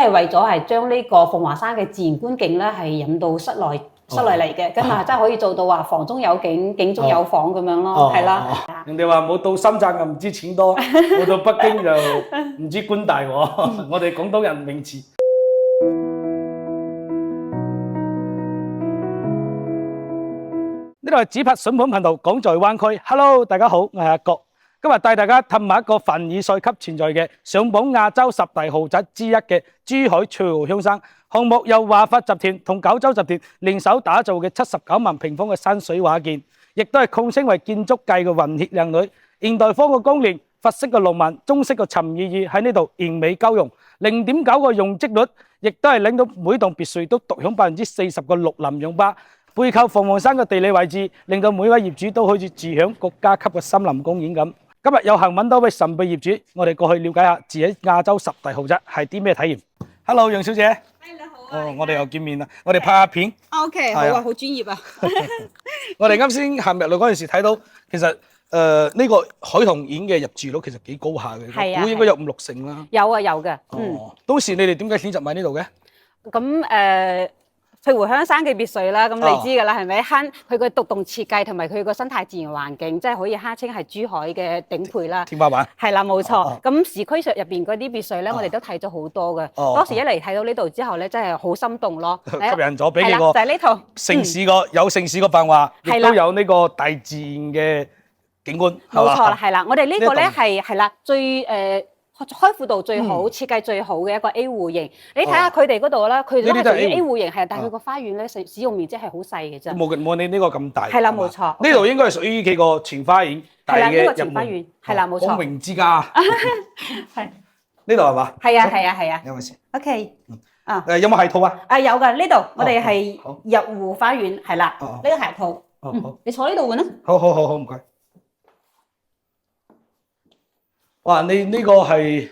係為咗係將呢個鳳凰山嘅自然觀景咧係引到室內嚟嘅，咁啊真係可以做到話房中有景，景中有房咁樣咯，係啦。人哋話冇到深圳就唔知錢多，冇到北京就唔知官大喎。我哋廣東人名詞。呢度係紙拍筍盤頻道，講在灣區。Hello， 大家好，我係阿國。今日帶大家探下一個凡爾賽級存在嘅上榜亞洲10大豪宅之一嘅珠海翠豪鄉山項目，由華發集團同九州集團聯手打造嘅79萬平方嘅山水畫建，亦都係控稱為建築界嘅混血靚女。現代風嘅光連、法式嘅浪漫、中式嘅沉意意喺呢度完美交融。0.9嘅容積率，亦都係令到每棟別墅都獨享40%嘅綠林氧吧。背靠鳳凰山嘅地理位置，令到每位業主都好似住響國家級嘅森林公園咁。今日有幸揾到位神秘業主，我哋過去了解下住喺亞洲10大豪宅係啲咩體驗。Hello， 楊小姐。你好啊。我哋又見面啦，我哋拍下片。OK， 好啊，好專業啊。我哋啱先行入嚟嗰陣時睇到，其實呢個海棠苑嘅入住率其實幾高下嘅，估應該有5-6成啦。有啊，有嘅。當時你哋點解選擇買呢度嘅？咁翠湖香山嘅別墅啦，咁你知㗎啦，係咪？佢個獨棟設計同埋佢個生態自然環境，即係可以稱係珠海嘅頂配啦。天花板。係啦，冇錯。咁市區上入邊嗰啲別墅咧，我哋都睇咗好多嘅。當時一嚟睇到呢度之後咧，真係好心動咯。吸引咗，俾你個就係呢套城市個有城市個繁華，亦都有呢個大自然嘅景觀。冇錯啦，係啦，我哋呢個咧係啦最開闊度最好、設計最好嘅一個 A 戶型。你睇下佢哋嗰度啦，佢都係屬於 A 戶型，係，但係佢個花園咧使用面積係好細嘅啫。冇你呢個咁大。係啦，冇錯。呢度應該係屬於幾個前花園。係啦，呢個前花園。係啦，冇錯。光榮之家。係。呢度係嘛？係啊。有冇事 ？OK。有冇鞋套啊？有㗎，呢度我哋係入戶花園，係啦。呢個鞋套。你坐呢度換啦。好，唔該。哇！你呢個係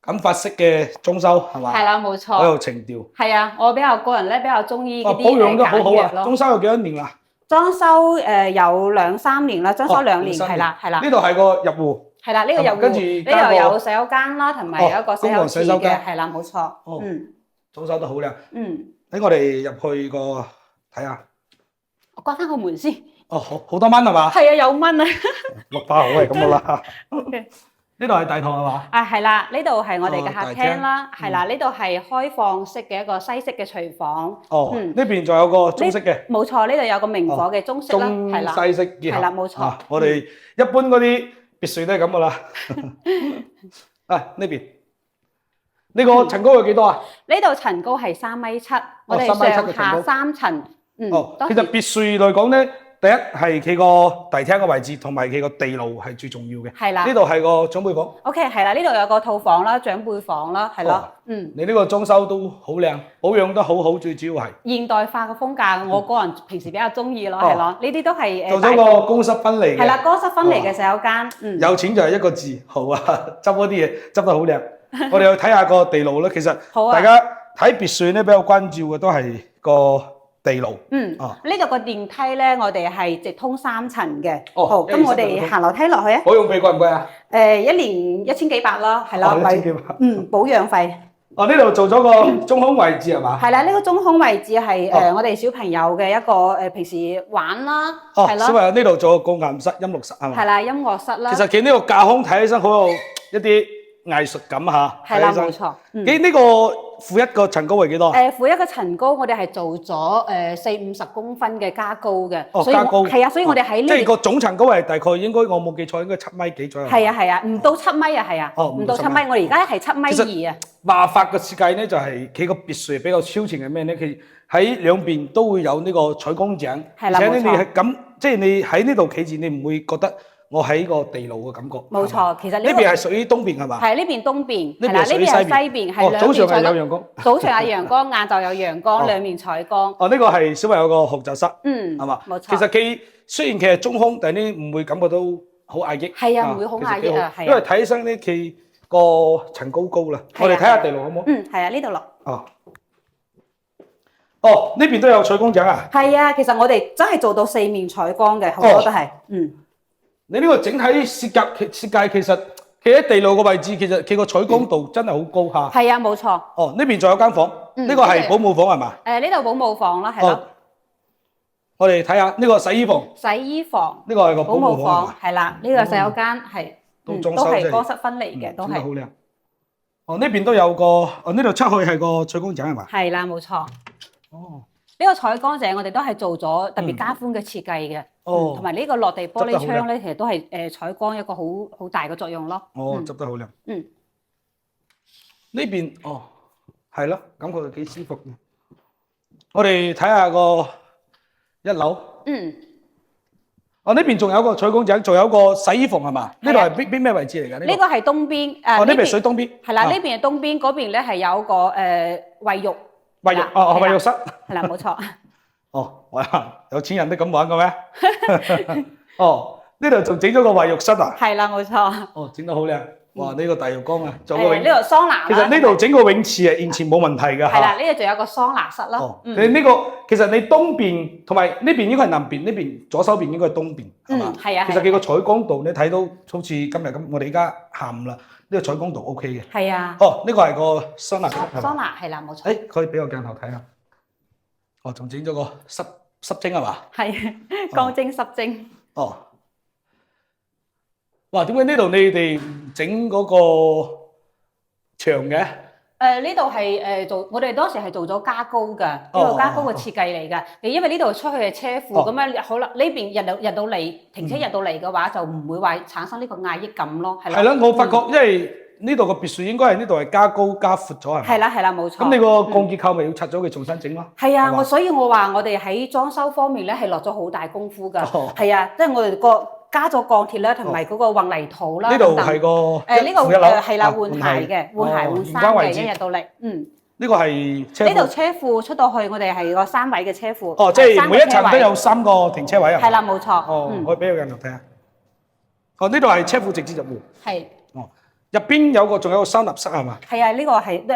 咁法式嘅裝修係嘛？係啦，冇錯。好有情調。係啊，我個人咧比較中意嗰啲保養都好好啊。裝修有幾多年啦？裝修有2-3年啦，裝修2年係啦。呢度係個入戶。係啦，呢個入戶。跟住呢度有洗手間啦，同埋有一個洗手池嘅，係啦，冇錯。裝修得好靚。等我哋入去個睇下。我關翻個門先。好多蚊係嘛？係啊，有蚊啊。綠化好係咁噶啦。呢度係大堂係嘛？係啦，呢度係我哋嘅客廳啦，係啦，呢度係開放式嘅一個西式嘅廚房。呢邊仲有個中式嘅。冇錯，呢度有個明火嘅中式啦，係啦。中西式結合。係啦，冇錯。我哋一般嗰啲別墅都係咁噶啦。呢邊呢個層高有幾多啊？呢度層高係3.7米，我哋上下3層。其實別墅嚟講咧。第一係佢個大廳嘅位置，同埋佢個地路係最重要嘅。係啦，呢度係個長輩房。OK， 係啦，呢度有個套房啦、長輩房啦，係咯。你呢個裝修都好靚，保養得好好，最主要係現代化嘅風格，我個人平時比較中意咯，係咯。呢啲都係做咗個公室分離嘅。係啦，公室分離嘅洗手間。有錢就係一個字，好啊！執嗰啲嘢執得好靚。我哋去睇下個地路啦。其實大家睇別墅咧比較關注嘅都係個地路。呢度個電梯咧，我哋係直通3層嘅。好，咁我哋行樓梯落去啊。保養費貴唔貴啊？1年1000幾百啦，係啦。1000幾百。保養費。呢度做咗個中空位置係嘛？係啦，呢個中空位置係我哋小朋友嘅一個平時玩啦，係咯。小朋友呢度做個鋼琴室、音樂室係嘛？係啦，音樂室啦。其實佢呢個架空睇起身好有一啲藝術感嚇。係啦，冇錯。呢個負一個層高係幾多？負一個層高，我哋係做咗40-50公分嘅加高嘅。加高。係啊，所以我哋喺呢。即係個總層高係大概應該我冇記錯應該7米幾左右。係啊，唔到7米啊，係啊。唔到7米，我哋而家係7.2米啊。華發嘅設計咧就係佢個別墅比較超前嘅咩咧？佢喺兩邊都會有呢個採光井，而且咧你係咁，即係你喺呢度企住，你唔會覺得我喺個地牢嘅感覺。冇錯，其實呢邊係屬於東邊係嘛？係呢邊東邊，係啦，呢邊係西邊。係早上係有陽光。早上有陽光，晏晝有陽光，兩面採光。呢個係小朋友個學習室，係嘛？冇錯。其實佢雖然佢係中空，但係你唔會感覺到好壓抑。係啊，唔會好壓抑啊，係。因為睇起身咧，佢個層高高啦。我哋睇下地牢好唔好？係啊，呢度落。呢邊都有採光井啊？係啊，其實我哋真係做到4面採光嘅，好多都係。你呢個整體設計其實企喺地牢個位置，其實佢個採光度真係好高嚇。係啊，冇錯。哦，呢邊仲有間房，呢個係保姆房係嘛？呢度保姆房啦，係咯。我哋睇下呢個洗衣房。洗衣房。呢個係個保姆房係啦，呢個洗手間係都係乾濕分離嘅，都係。好靚。哦，呢邊都有個，呢度出去係個採光井係嘛？係啦，冇錯。哦。呢個採光井我哋都係做咗特別加寬嘅設計嘅，同埋呢個落地玻璃窗咧，其實都係採光一個好大嘅作用咯。哦，執得好靚。嗯。呢邊係咯，感覺幾舒服嘅。我哋睇下個一樓。呢邊仲有個採光井，仲有個洗衣房係嘛？呢度係邊咩位置嚟㗎？呢個係東邊。呢邊水東邊。係啦，呢邊係東邊，嗰邊咧係有個衛浴。衛浴衛浴室。係啦，冇錯。哇！有錢人都咁玩嘅咩？呢度仲整咗個衛浴室啊？係啦，冇錯。整得好靚。哇！呢個大浴缸啊，仲有個泳。呢度桑拿啦。其實呢度整個泳池係完全冇問題㗎。係啦，呢度仲有個桑拿室咯。你呢個其實你東邊同埋呢邊應該係南邊，呢邊左手邊應該係東邊，係嘛？係啊。其實佢個採光度你睇到好似今日咁，我哋而家下午啦，呢個採光度 OK 嘅。係啊。呢個係個桑拿室係嘛？桑拿係啦，冇錯。可以俾個鏡頭睇下。仲整咗個濕蒸係嘛？係，乾蒸濕蒸。哇！點解呢度你哋唔整嗰個牆嘅？呢度係做，我哋當時係做咗加高㗎，呢個加高嘅設計嚟㗎。因為呢度出去係車庫，咁樣好啦，呢邊入到嚟停車入到嚟嘅話，就唔會話產生呢個壓抑感咯。係啦，我發覺因為呢度個別墅應該係呢度係加高加闊咗係咪？係啦，冇錯。咁你個鋼結構咪要拆咗佢重新整咯？係啊，所以我話我哋喺裝修方面咧係落咗好大功夫㗎。係啊，即係我哋個加咗鋼鐵啦，同埋嗰個混凝土啦。呢度係個呢個負一樓係啦，換鞋嘅，換鞋換衫嘅，一日到嚟。呢個係車庫。呢度車庫出到去，我哋係個3位嘅車庫。即係每一層都有3個停車位啊？係啦，冇錯。可以俾個鏡頭睇下。呢度係車庫直接入戶。係。入邊仲有個收納室係嘛？係啊，呢個係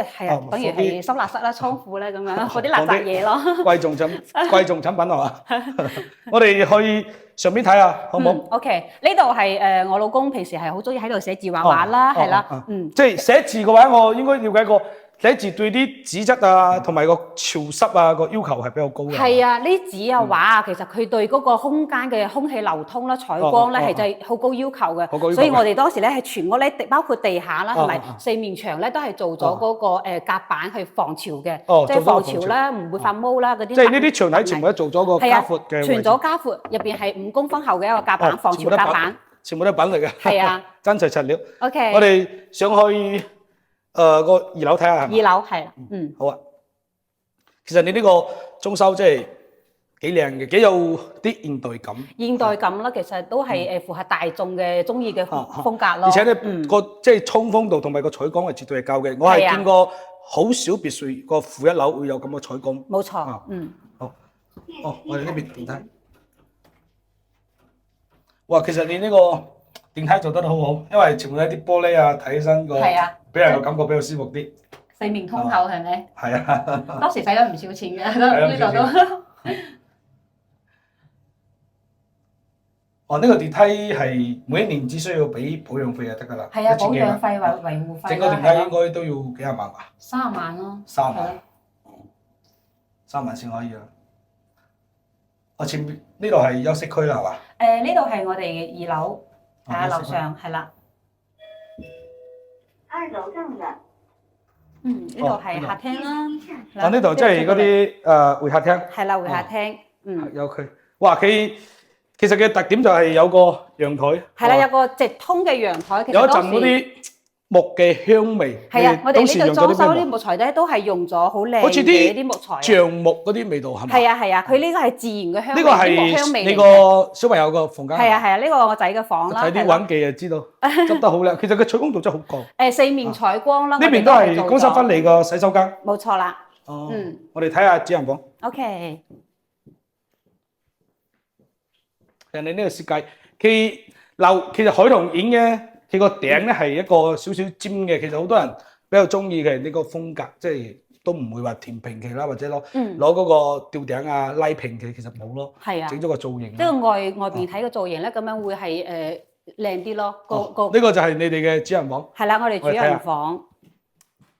等於係收納室啦、倉庫咧咁樣，嗰啲垃圾嘢咯。貴重產品係嘛？我哋去上邊睇下，好唔好？OK，呢度係我老公平時係好中意喺度寫字畫畫啦，係啦，即係寫字嘅話，我應該了解過。寫字對啲紙質啊，同埋個潮濕啊個要求係比較高嘅。係啊，呢啲紙啊畫啊，其實佢對嗰個空間嘅空氣流通啦、採光咧係真係好高要求嘅。所以我哋當時咧係全屋咧，包括地下啦同埋四面牆咧，都係做咗嗰個夾板去防潮嘅，即係防潮啦，唔會發毛啦嗰啲。即係呢啲牆體全部都做咗個加闊嘅。全咗加闊，入邊係5公分厚嘅一個夾板，防潮夾板。全部都係品嚟嘅。係啊，真材實料。OK。我哋上去。個2樓睇下係咪？2樓係啦，好啊。其實你呢個裝修真係幾靚嘅，幾有啲現代感。現代感啦，其實都係符合大眾嘅中意嘅風格咯。而且咧個即係通風度同埋個採光係絕對係夠嘅。我係見過好少別墅個負1樓會有咁嘅採光。冇錯。好。我哋呢邊電梯。哇，其實你呢個電梯做得好好，因為全部都係啲玻璃啊，睇起身個。係啊。俾人個感覺比較舒服啲，四面通透係咪？係啊，當時使咗唔少錢嘅，呢度都。呢個電梯係每一年只需要俾保養費就得㗎啦。係啊，保養費或維護費。整個電梯應該都要幾廿萬吧？30萬咯。3萬。3萬先可以啊。前面呢度係休息區啦，係嘛？呢度係我哋嘅2樓，睇下樓上係啦。2樓正嘅。呢度係客廳啦。呢度即係嗰啲會客廳。係啦，會客廳。有佢。哇，佢其實嘅特點就係有個陽台。係啦，有個直通嘅陽台。有一陣嗰啲木嘅香味。係啊，我哋呢度裝修啲木材咧，都係用咗好靚嘅啲木材。橡木嗰啲味道係咪？係啊，佢呢個係自然嘅香味，呢個係你個小朋友個房間。係啊，呢個我仔嘅房啦。睇啲揾記就知道，執得好靚。其實佢採光度真係好高。4面採光啦。呢邊都係乾濕分離個洗手間。冇錯啦。我哋睇下主人房。OK。人哋呢個設計，其實海棠園嘅。佢個頂咧係一個少少尖嘅，其實好多人比較中意嘅呢個風格，即係都唔會話填平佢啦，或者攞嗰個吊頂啊拉平佢，其實冇咯。係啊，整咗個造型。即係外邊睇個造型咧，咁樣會係靚啲咯。呢個就係你哋嘅主人房。係啦，我哋主人房。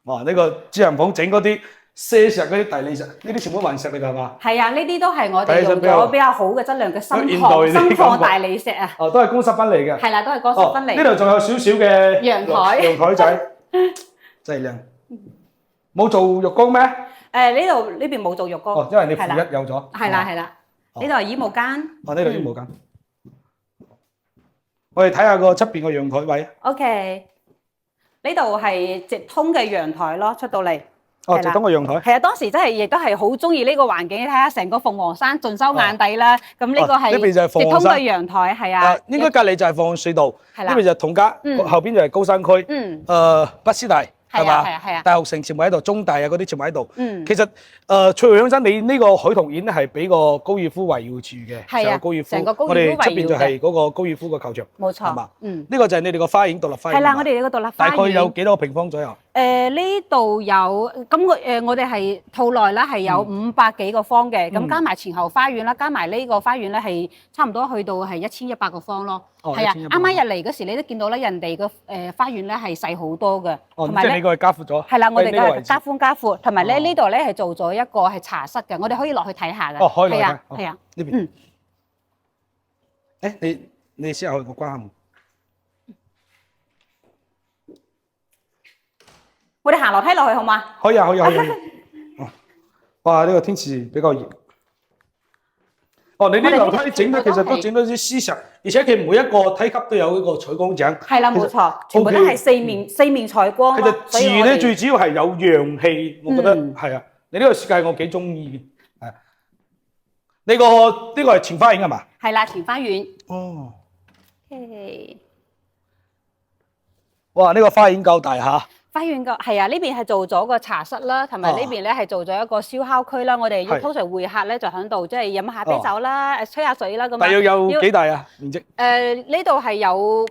哇！呢個主人房整嗰啲瀉石嗰啲大理石，呢啲全部雲石嚟㗎係嘛？係啊，呢啲都係我哋用咗比較好嘅質量嘅深礦大理石啊。哦，都係乾濕分離嘅。係啦，都係乾濕分離。呢度仲有少少嘅陽台仔，真係靚。冇做浴缸咩？呢邊冇做浴缸。哦，因為你負一有咗。係啦。呢度係衣帽間。哦，呢度衣帽間。我哋睇下個側邊個陽台位。OK， 呢度係直通嘅陽台咯，出到嚟。哦，直通嘅陽台。係啊，當時真係亦都係好中意呢個環境。你睇下成個鳳凰山盡收眼底啦。咁呢個係直通嘅陽台，係啊。應該隔離就係鳳凰隧道，呢邊就係同家，後邊就係高山區。北師大。係嘛？係啊！大學城全部喺度，中大啊嗰啲全部喺度。其實翠湖鄉真，你呢個海豚園咧係俾個高爾夫圍繞住嘅，成個高爾夫。成個高爾夫圍繞嘅。我哋出邊就係嗰個高爾夫嘅球場。冇錯。係嘛？呢個就係你哋個花園，獨立花園。係啦，我哋呢個獨立花園。大概有幾多個平方左右？呢度有咁我哋係套內啦，係有500幾個方嘅，咁加埋前後花園啦，加埋呢個花園咧係差唔多去到係1100個方咯。係啊，啱啱入嚟嗰時你都見到咧，人哋個花園咧係細好多嘅，同埋咧你個係加闊咗。係啦，我哋嘅加寬加闊，同埋咧呢度咧係做咗一個係茶室嘅，我哋可以落去睇下嘅。哦，可以落去。係啊，呢邊。你試下去，我關下門。我哋行樓梯落去好嗎？可以啊。哇！呢個天氣比較熱。哦，你呢個樓梯整得其實都整到啲絲石，而且佢每一個梯級都有一個採光井。係啦，冇錯，全部都係四面採光。其實住咧最主要係有陽氣，我覺得係啊。你呢個設計我幾中意嘅，係。呢個係前花園係嘛？係啦，前花園。哦。哇！呢個花園夠大嚇。花園個係啊，呢邊係做咗個茶室啦，同埋呢邊咧係做咗一個燒烤區啦。我哋通常會客咧就喺度即係飲下啤酒啦，吹下水啦咁樣。大約有幾大啊？面積？呢度係有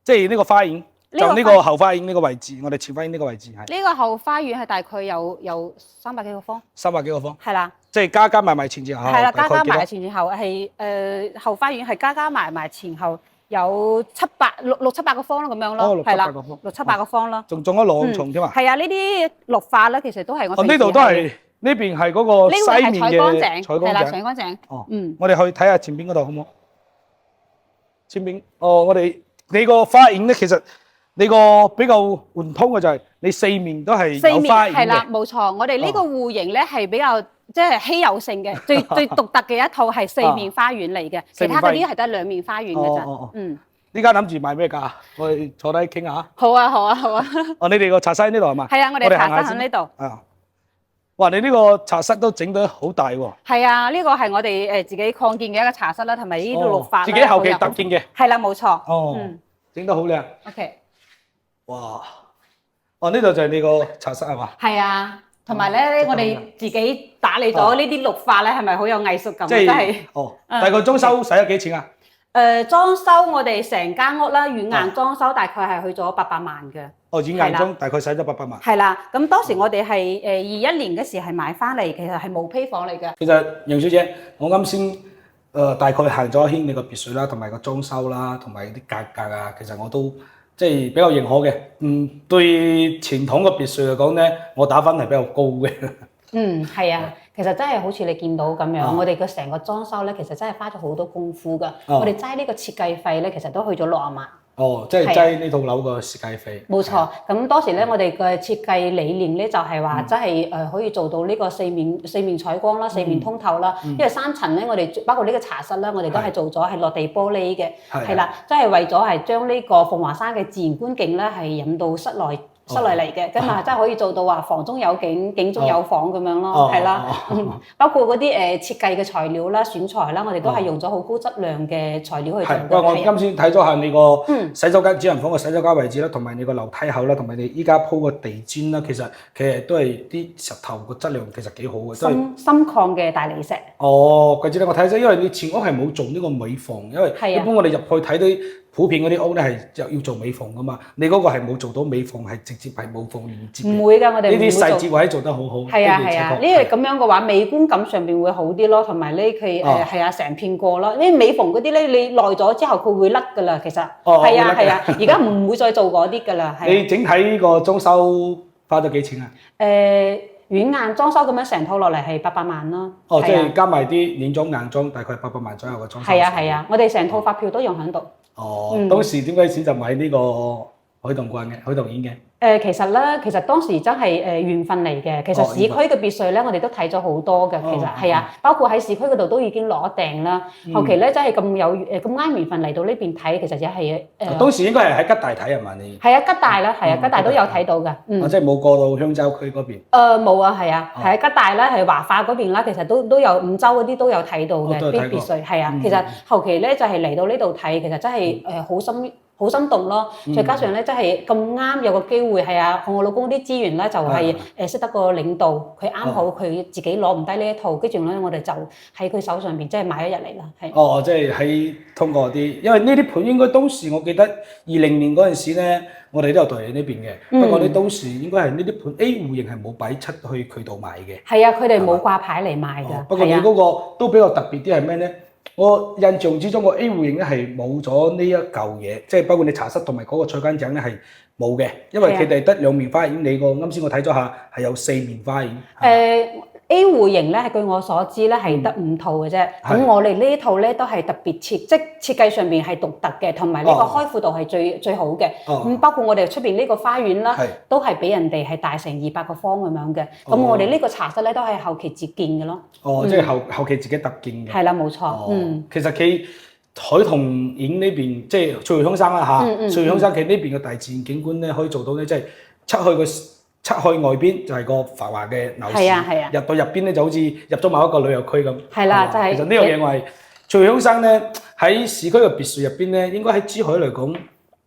即係呢個花園，就呢個後花園呢個位置，我哋前花園呢個位置係。呢個後花園係大概有300幾個方。300幾個方。係啦。即係加埋前前後後。係啦，加埋前前後係後花園係加埋前後。有六七百個方咯，咁樣咯，係啦，6、700個方咯，仲種咗狼蟲添嘛？係啊，呢啲綠化咧，其實都係我。呢度都係呢邊係嗰個西面嘅採光井，係啦，採光井。哦，我哋去睇下前邊嗰度好唔好？前邊，你個花園咧，其實你個比較貫通嘅就係你四面都係有花園嘅。係啦，冇錯，我哋呢個戶型咧係比較。即係稀有性嘅，最獨特嘅一套係4面花園嚟嘅，其他嗰啲係得2面花園嘅啫。呢家諗住賣咩價？我哋坐低傾下。好啊。你哋個茶室喺呢度係嘛？係啊，我哋茶室喺呢度。哇！你呢個茶室都整得好大喎。係啊，呢個係我哋自己擴建嘅一個茶室啦，同埋呢度綠化。自己後期特建嘅。係啦，冇錯。整得好靚。OK。哇！呢度就係你個茶室係嘛？係啊。同埋咧，我哋自己打理咗呢啲綠化咧，係咪好有藝術感？即係大概裝修使咗幾錢啊？裝修我哋成間屋啦，軟硬裝修大概係去咗800萬嘅。軟硬裝大概使咗800萬。係啦，咁當時我哋係21年嘅時係買翻嚟，其實係冇坯房嚟嘅。其實楊小姐，我啱先大概行咗一圈你個別墅啦，同埋個裝修啦，同埋啲價格啊，其實我都。即係比較認可嘅，對傳統嘅別墅嚟講咧，我打分係比較高嘅。係啊，其實真係好似你見到咁樣，我哋嘅成個裝修咧，其實真係花咗好多功夫㗎。我哋齋呢個設計費咧，其實都去咗60萬。即係齋呢套樓個設計費。冇錯，咁當時咧，我哋嘅設計理念咧就係話，真係可以做到呢個四面採光啦，4面通透啦。因為3層咧，我哋包括呢個茶室啦，我哋都係做咗係落地玻璃嘅，係啦，即係為咗係將呢個鳳凰山嘅自然觀景咧係引到室內嚟嘅，咁啊真係可以做到話房中有景，景中有房咁樣咯，係啦。包括嗰啲設計嘅材料啦、選材啦，我哋都係用咗好高質量嘅材料去做嘅。我今次睇咗下你個洗手間主人房嘅洗手間位置啦，同埋你個樓梯口啦，同埋你依家鋪個地磚啦，其實都係啲石頭個質量其實幾好嘅，深礦嘅大理石。怪之咧，我睇咗，因為你前屋係冇做呢個尾房，因為一般我哋入去睇啲普遍嗰啲屋咧係要做美縫噶嘛，你嗰個係冇做到美縫，係直接係無縫連接。唔會㗎，我哋呢啲細節位做得好好。係啊係啊，呢個咁樣嘅話，美觀感上邊會好啲咯，同埋呢佢係啊成片過咯。呢啲美縫嗰啲咧，你耐咗之後佢會甩㗎啦，其實係啊係啊，而家唔會再做嗰啲㗎啦。你整體呢個裝修花咗幾錢啊？軟硬裝修咁樣成套落嚟係800萬啦。哦，即係加埋啲軟裝硬裝，大概800萬左右嘅裝修。係啊係啊，我哋成套發票都用喺度。哦，當時點解選擇買呢個海棠冠嘅海棠苑嘅？其實當時真係緣分嚟嘅。其實市區嘅別墅咧，我哋都睇咗好多嘅。其實係啊，包括喺市區嗰度都已經攞訂啦。後期咧真係咁啱緣分嚟到呢邊睇，其實就係當時應該係喺吉大睇係嘛？你係啊，吉大啦，係啊，吉大都有睇到嘅。即係冇過到香洲區嗰邊。冇啊，係啊，係喺吉大啦，係華化嗰邊啦。其實都有五洲嗰啲都有睇到嘅啲別墅。係啊，其實後期咧就係嚟到呢度睇，其實真係好心動咯，再加上咧真係咁啱有個機會係啊，我老公啲資源咧就係識得個領導，佢啱好佢自己攞唔低呢一套，跟住咧我哋就喺佢手上邊即係買咗入嚟啦，係。即係喺通過啲，因為呢啲盤應該當時我記得20年嗰陣時咧，我哋都有代理呢邊嘅，不過你當時應該係呢啲盤 A 戶型係冇擺出去渠道賣嘅。係啊，佢哋冇掛牌嚟賣㗎。不過你嗰個都比較特別啲係咩咧？我印象之中個 A 戶型咧係冇咗呢一嚿嘢，即係包括你茶室同埋嗰個菜間井咧係冇嘅，因為佢哋得2面花園。你個啱先我睇咗下係有4面花園。A 戶型咧，據我所知咧係得5套嘅啫。咁我哋呢套咧都係特別即設計上邊係獨特嘅，同埋呢個開闊度係最好嘅。咁包括我哋出邊呢個花園啦，都係比人哋係大成200個方咁樣嘅。咁我哋呢個茶室咧都係後期自建嘅咯。即係後期自己特建嘅。係啦，冇錯。其實佢海棠苑呢邊即係翠湖鄉山啦嚇，翠湖鄉山佢呢邊嘅大自然景觀咧可以做到咧，即係出去外邊就係個繁華嘅樓市，入到入邊咧就好似入咗某一個旅遊區咁。係啦，就係。其實呢樣嘢我係翠湖鄉山咧喺市區嘅別墅入邊咧，應該喺珠海嚟講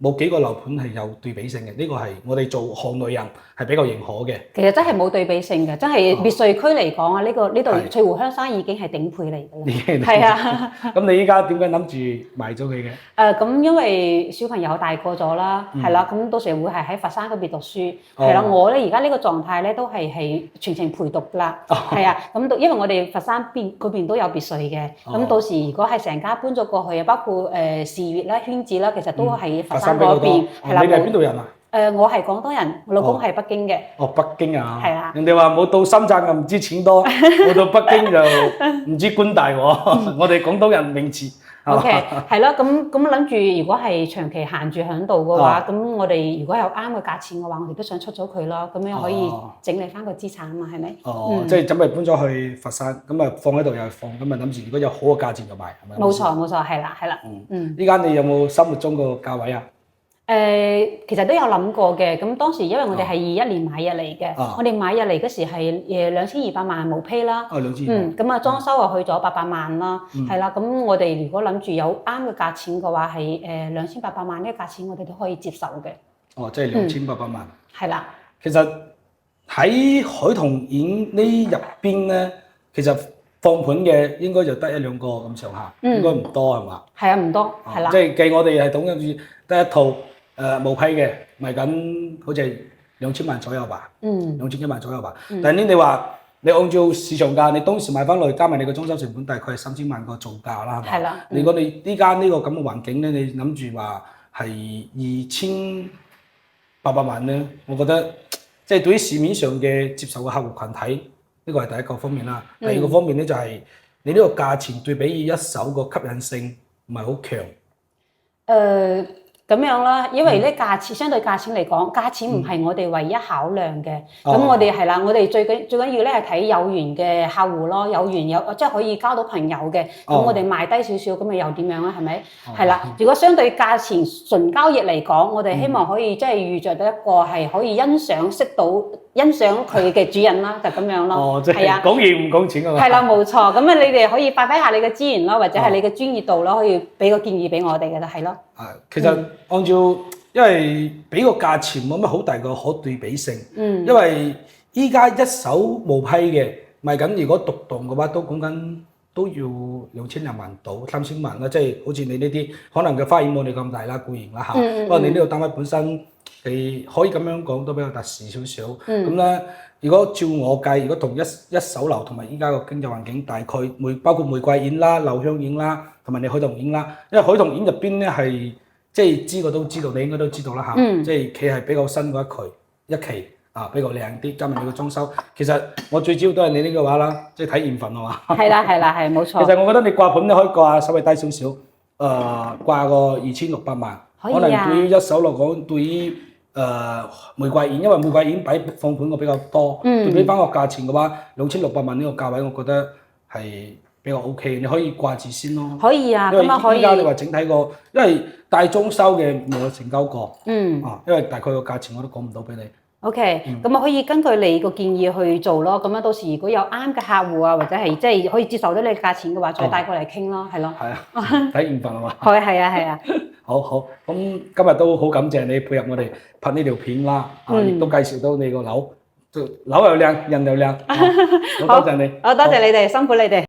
冇幾個樓盤係有對比性嘅。呢個係我哋做行內人係比較認可嘅。其實真係冇對比性嘅，真係別墅區嚟講啊，呢度翠湖鄉山已經係頂配嚟嘅。係啊。咁你依家點解諗住賣咗佢嘅？咁因為小朋友大個咗啦，係啦，咁到時會係喺佛山嗰邊讀書，係啦。我咧而家呢個狀態咧都係全程陪讀啦，係啊。咁因為我哋佛山嗰邊都有別墅嘅，咁到時如果係成家搬咗過去啊，包括事業啦、圈子啦，其實都喺佛山嗰邊。係啦。你係邊度人啊？我係廣東人，我老公係北京嘅。北京啊。係啊。人哋話冇到深圳就唔知錢多，冇到北京就唔知官大喎。我哋廣東人名詞。OK， 係咯，咁諗住如果係長期閒住喺度嘅話，咁我哋如果有啱嘅價錢嘅話，我哋都想出咗佢咯，咁樣可以整理翻個資產啊嘛，係咪？即係準備搬咗去佛山，咁啊放喺度又係放，咁啊諗住如果有好嘅價錢就賣，係咪？冇錯，係啦。依家你有冇心目中個價位啊？其實都有諗過嘅，咁當時因為我哋係21年買入嚟嘅，我哋買入嚟嗰時係2200萬毛坯啦，咁啊裝修啊去咗800萬啦，係啦，咁我哋如果諗住有啱嘅價錢嘅話，係2800萬呢個價錢我哋都可以接受嘅。即係2800萬。係啦。其實喺海棠苑呢入邊咧，其實放盤嘅應該就得1-2個咁上下，應該唔多係嘛？係啊，唔多，係啦。即係計我哋係統計住得一套。毛坯嘅賣緊好似係2000萬左右吧，2100萬左右吧。但係你話你按照市場價，你當時買翻落去加埋你個裝修成本，大概係3000萬個造價啦，係嘛？係啦。如果你依家呢個咁嘅環境咧，你諗住話係2800萬咧，我覺得即係對於市面上嘅接受嘅客戶群體，呢個係第一個方面啦。第二個方面咧就係你呢個價錢對比一手個吸引性唔係好強。咁樣啦，因為咧價錢相對價錢嚟講，價錢唔係我哋唯一考量嘅。咁我哋係啦，我哋最緊要咧係睇有緣嘅客戶咯，有緣即係可以交到朋友嘅。咁我哋賣低少少，咁咪又點樣啊？係咪？係啦。如果相對價錢純交易嚟講，我哋希望可以即係遇着到一個係可以欣賞佢嘅主人啦，就咁樣咯。即係講嘢唔講錢啊嘛。係啦，冇錯。咁啊，你哋可以發揮下你嘅資源咯，或者係你嘅專業度咯，可以俾個建議俾我哋嘅就係咯。其實按照因為俾個價錢冇乜好大個可對比性，因為依家一手毛坯嘅賣緊，如果獨棟嘅話都講緊都要2000萬到3000萬啦，即係好似你呢啲可能嘅花園冇你咁大啦，固然啦嚇。不過你呢個單位本身係可以咁樣講都比較特殊少少。咁咧，如果照我計，如果同一手樓同埋依家個經濟環境，大概包括玫瑰園啦、留香園啦，同埋你海棠園啦，因為海棠園入邊咧係即係知個都知道，你應該都知道啦嚇。即係佢係比較新嗰一期。比較靚啲，加埋你個裝修。其實我最主要都係你呢個話啦，即係睇緣分係嘛。係啦，係冇錯。其實我覺得你掛盤咧可以掛稍微低少少，掛個2600萬。可能對於一手嚟講，對於玫瑰園，因為玫瑰園擺放盤個比較多，對比翻個價錢嘅話，2600萬呢個價位，我覺得係比較 OK。你可以掛住先咯。可以啊，咁啊可以。依家你話整體個，因為大裝修嘅冇成交過。因為大概個價錢我都講唔到俾你。OK，咁啊可以根據你個建議去做咯，咁樣到時如果有啱嘅客戶啊，或者係即係可以接受到你價錢嘅話，再帶過嚟傾咯，係咯。係啊，睇緣分係嘛。係啊。好，咁今日都好感謝你配合我哋拍呢條片啦，亦都介紹到你個樓，樓又靚，人又靚，好多謝你。好多謝你哋，辛苦你哋。